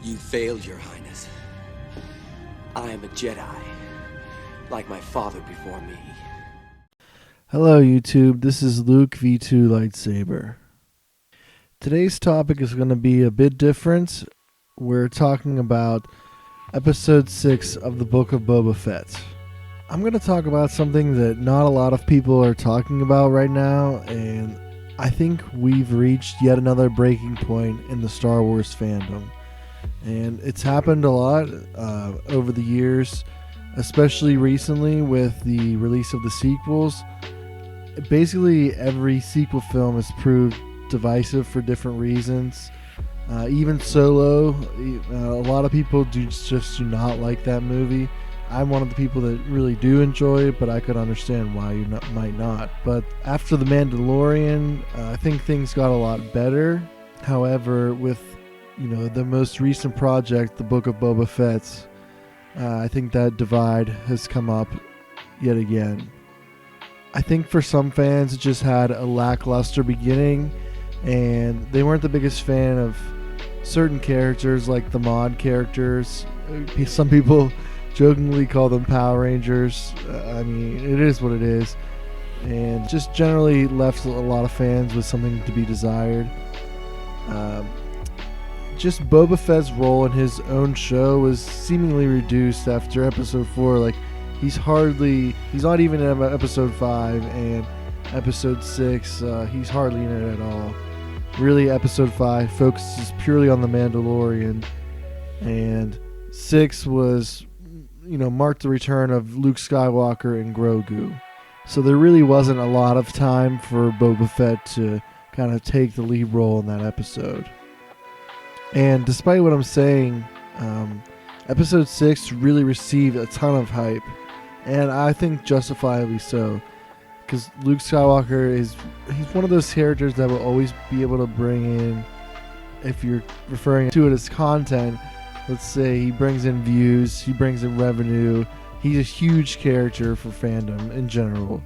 You failed, Your Highness. I am a Jedi, like my father before me. Hello YouTube, this is Luke V2 Lightsaber. Today's topic is going to be a bit different. We're talking about Episode 6 of the Book of Boba Fett. I'm going to talk about something that not a lot of people are talking about right now, and I think we've reached yet another breaking point in the Star Wars fandom. And it's happened a lot over the years, especially recently with the release of the sequels. Basically, every sequel film has proved divisive for different reasons. Even Solo, a lot of people just do not like that movie. I'm one of the people that really do enjoy it, but I could understand why you might not. But after The Mandalorian, I think things got a lot better. However, with the most recent project, the Book of Boba Fett, I think that divide has come up yet again. I think for some fans it just had a lackluster beginning, and they weren't the biggest fan of certain characters like the mod characters. Some people jokingly call them Power Rangers. I mean, it is what it is, and just generally left a lot of fans with something to be desired. Just Boba Fett's role in his own show was seemingly reduced after episode 4. Like, he's not even in episode 5, and episode 6, he's hardly in it at all. Really, episode 5 focuses purely on the Mandalorian, and 6 was, marked the return of Luke Skywalker and Grogu. So there really wasn't a lot of time for Boba Fett to kind of take the lead role in that episode. And despite what I'm saying, episode 6 really received a ton of hype, and I think justifiably so, because Luke Skywalker he's one of those characters that will always be able to bring in, if you're referring to it as content, let's say he brings in views, he brings in revenue. He's a huge character for fandom in general.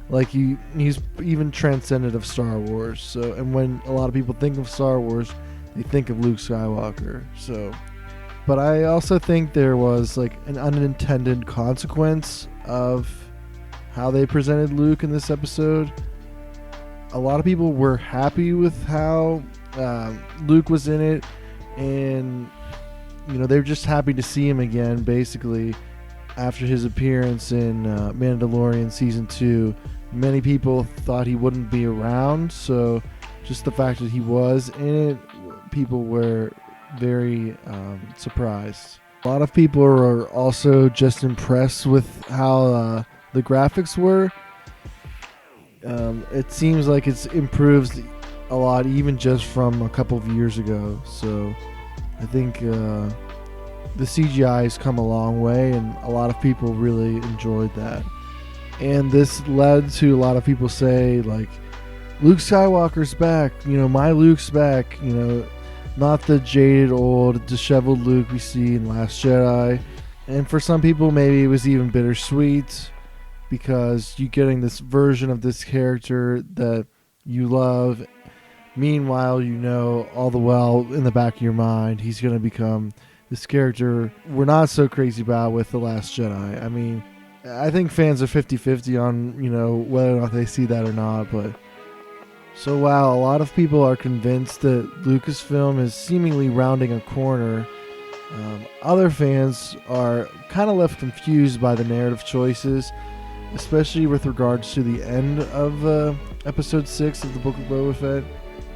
Like, he's even transcendent of Star Wars. So, and when a lot of people think of Star Wars, they think of Luke Skywalker. So, but I also think there was like an unintended consequence of how they presented Luke in this episode. A lot of people were happy with how Luke was in it, and they were just happy to see him again, basically, after his appearance in Mandalorian Season 2. Many people thought he wouldn't be around, so just the fact that he was in it, people were very surprised. A lot of people are also just impressed with how the graphics were. It seems like it's improved a lot, even just from a couple of years ago. So I think the CGI has come a long way, and a lot of people really enjoyed that. And this led to a lot of people say, like, Luke Skywalker's back, my Luke's back, not the jaded, old, disheveled Luke we see in Last Jedi. And for some people, maybe it was even bittersweet, because you're getting this version of this character that you love. Meanwhile, all the while in the back of your mind, he's going to become this character we're not so crazy about with The Last Jedi. I mean, I think fans are 50-50 on, whether or not they see that or not, but so while a lot of people are convinced that Lucasfilm is seemingly rounding a corner, other fans are kind of left confused by the narrative choices, especially with regards to the end of episode 6 of the Book of Boba Fett.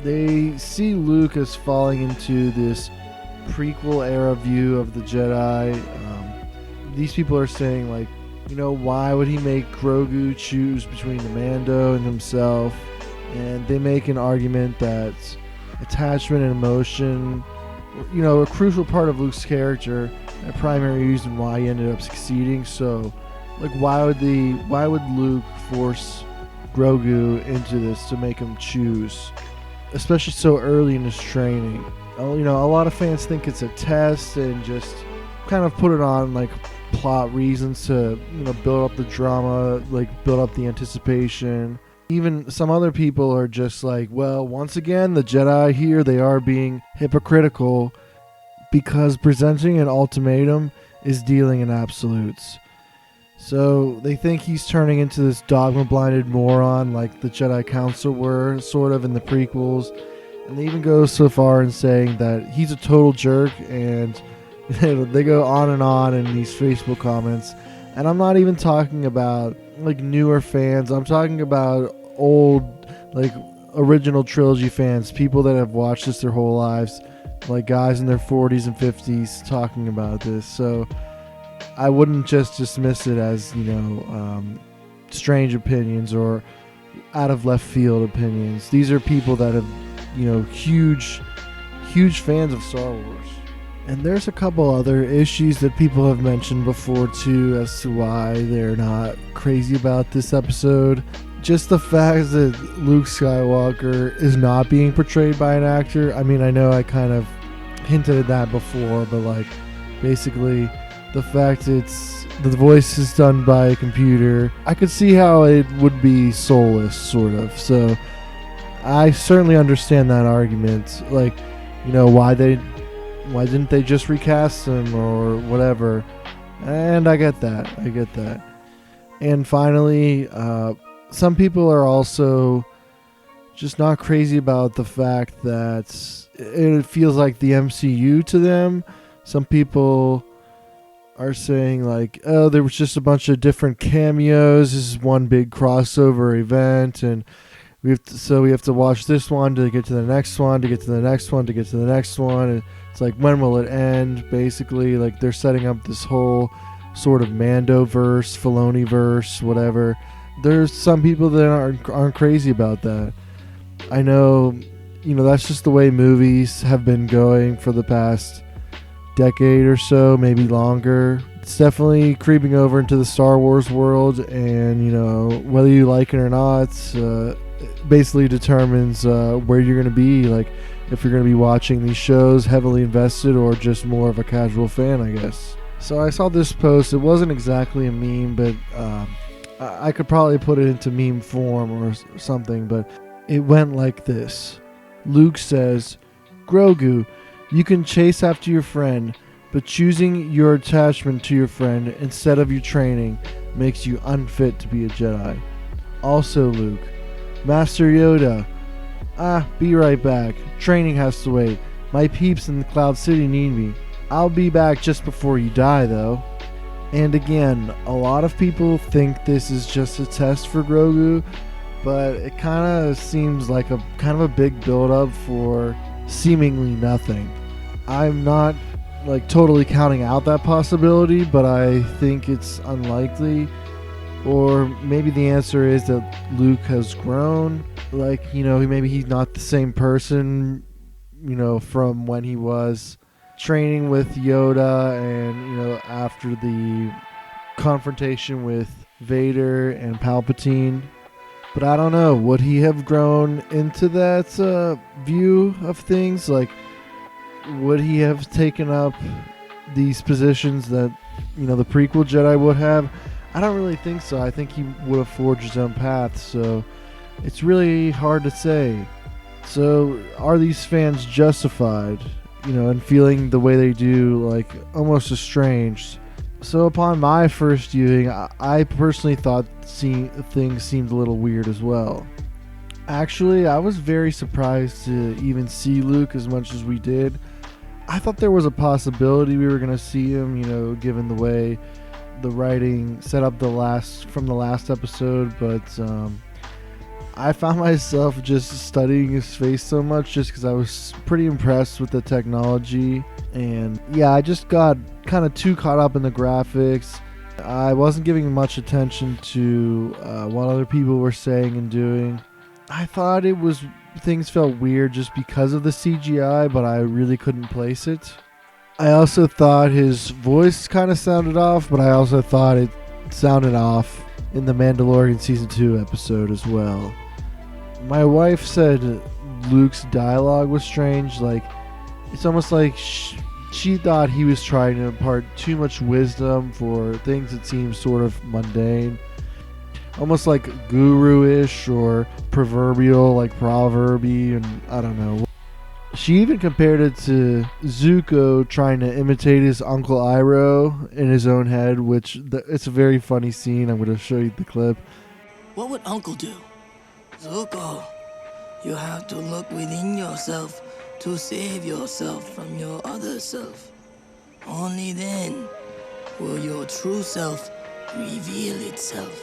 They see Luke as falling into this prequel era view of the Jedi. These people are saying, like, why would he make Grogu choose between the Mando and himself? And they make an argument that attachment and emotion, a crucial part of Luke's character, a primary reason why he ended up succeeding. So, like, why would Luke force Grogu into this to make him choose, especially so early in his training? A lot of fans think it's a test and just kind of put it on like plot reasons to build up the drama, like build up the anticipation. Even some other people are just like, well, once again, the Jedi here, they are being hypocritical because presenting an ultimatum is dealing in absolutes. So they think he's turning into this dogma-blinded moron like the Jedi Council were, sort of, in the prequels. And they even go so far in saying that he's a total jerk, and they go on in these Facebook comments. And I'm not even talking about like newer fans. I'm talking about old, like original trilogy fans, people that have watched this their whole lives, like guys in their 40s and 50s talking about this. So I wouldn't just dismiss it as, strange opinions or out of left field opinions. These are people that have, huge fans of Star Wars. And there's a couple other issues that people have mentioned before too as to why they're not crazy about this episode. Just the fact that Luke Skywalker is not being portrayed by an actor. I mean, I know I kind of hinted at that before, but like basically the fact the voice is done by a computer, I could see how it would be soulless, sort of. So I certainly understand that argument. Like, why didn't they just recast him or whatever? And I get that. And finally, some people are also just not crazy about the fact that it feels like the MCU to them. Some people are saying like, oh, there was just a bunch of different cameos. This is one big crossover event, and we have to watch this one to get to the next one, to get to the next one, to get to the next one. And it's like, when will it end? Basically, like they're setting up this whole sort of Mando-verse, Filoni-verse, whatever. There's some people that aren't crazy about that. I know, that's just the way movies have been going for the past decade or so, maybe longer. It's definitely creeping over into the Star Wars world, and whether you like it or not, basically determines where you're going to be, like if you're going to be watching these shows heavily invested or just more of a casual fan, I guess. So I saw this post. It wasn't exactly a meme, but I could probably put it into meme form or something, but it went like this. Luke says, Grogu, you can chase after your friend, but choosing your attachment to your friend instead of your training makes you unfit to be a Jedi. Also, Luke, Master Yoda, be right back. Training has to wait. My peeps in Cloud City need me. I'll be back just before you die, though. And again, a lot of people think this is just a test for Grogu, but it kind of seems like a big build-up for seemingly nothing. I'm not totally counting out that possibility, but I think it's unlikely. Or maybe the answer is that Luke has grown. Maybe he's not the same person, from when he was training with Yoda and, after the confrontation with Vader and Palpatine. But I don't know. Would he have grown into that view of things? Would he have taken up these positions that, the prequel Jedi would have? I don't really think so. I think he would have forged his own path, so it's really hard to say. So are these fans justified, in feeling the way they do, almost estranged? So upon my first viewing, I personally thought things seemed a little weird as well. Actually, I was very surprised to even see Luke as much as we did. I thought there was a possibility we were going to see him, given the way the writing set up the last episode, but I found myself just studying his face so much just because I was pretty impressed with the technology. And yeah, I just got kind of too caught up in the graphics. I wasn't giving much attention to what other people were saying and doing. I thought things felt weird just because of the CGI, but I really couldn't place it. I also thought his voice kind of sounded off, but I also thought it sounded off in the Mandalorian Season 2 episode as well. My wife said Luke's dialogue was strange. It's almost like she thought he was trying to impart too much wisdom for things that seem sort of mundane. Almost like guru-ish or proverbial, proverby, and I don't know. She even compared it to Zuko trying to imitate his Uncle Iroh in his own head, which it's a very funny scene. I'm going to show you the clip. What would Uncle do? Zuko, you have to look within yourself to save yourself from your other self. Only then will your true self reveal itself.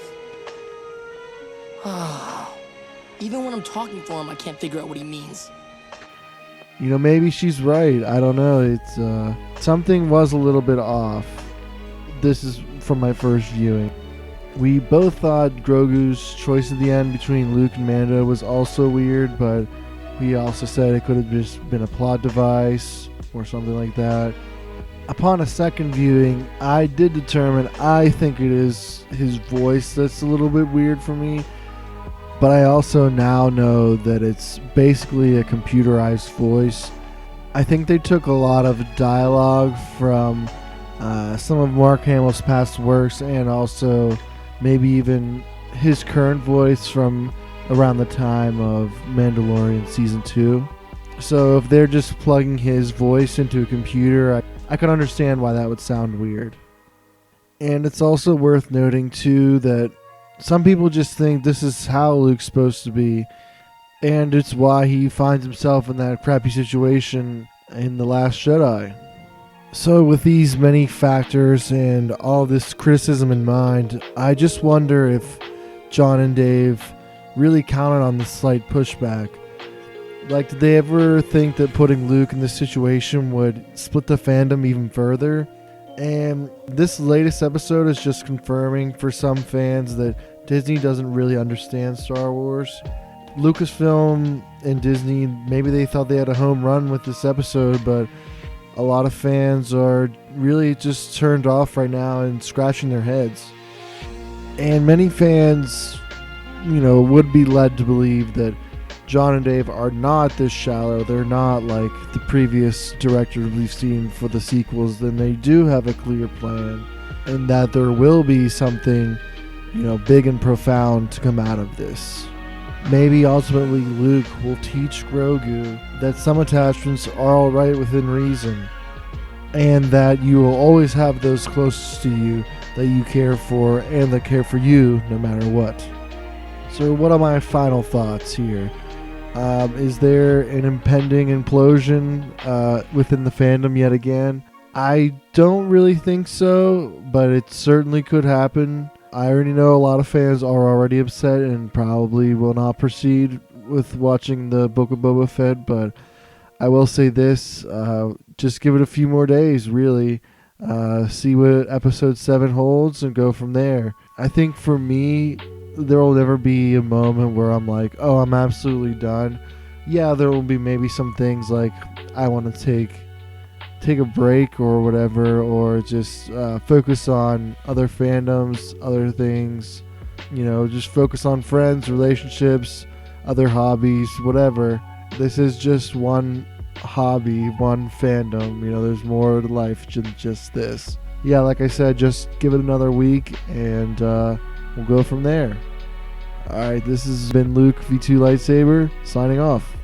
Even when I'm talking for him, I can't figure out what he means. You know, maybe she's right. I don't know. It's something was a little bit off. This is from my first viewing. We both thought Grogu's choice at the end between Luke and Mando was also weird, but we also said it could have just been a plot device or something like that. Upon a second viewing, I did determine I think it is his voice that's a little bit weird for me. But I also now know that it's basically a computerized voice. I think they took a lot of dialogue from some of Mark Hamill's past works, and also maybe even his current voice from around the time of Mandalorian Season 2. So if they're just plugging his voice into a computer, I can understand why that would sound weird. And it's also worth noting too that some people just think this is how Luke's supposed to be, and it's why he finds himself in that crappy situation in The Last Jedi. So with these many factors and all this criticism in mind, I just wonder if John and Dave really counted on this slight pushback. Like, did they ever think that putting Luke in this situation would split the fandom even further? And this latest episode is just confirming for some fans that Disney doesn't really understand Star Wars. Lucasfilm and Disney, maybe they thought they had a home run with this episode, but a lot of fans are really just turned off right now and scratching their heads. And many fans, would be led to believe that John and Dave are not this shallow. They're not like the previous directors we've seen for the sequels. Then they do have a clear plan, and that there will be something, big and profound to come out of this. Maybe ultimately Luke will teach Grogu that some attachments are alright within reason, and that you will always have those closest to you that you care for and that care for you no matter what. So what are my final thoughts here? Is there an impending implosion within the fandom yet again? I don't really think so, but it certainly could happen. I already know a lot of fans are already upset and probably will not proceed with watching the Book of Boba Fett, but I will say this, just give it a few more days, really. See what episode 7 holds and go from there. I think for me, there will never be a moment where I'm like, oh, I'm absolutely done. Yeah, there will be maybe some things like I want to take a break or whatever, or just focus on other fandoms, other things, just focus on friends, relationships, other hobbies, whatever. This is just one hobby, one fandom. There's more to life than just this. Yeah, like I said, just give it another week and we'll go from there. Alright, this has been Luke V2 Lightsaber, signing off.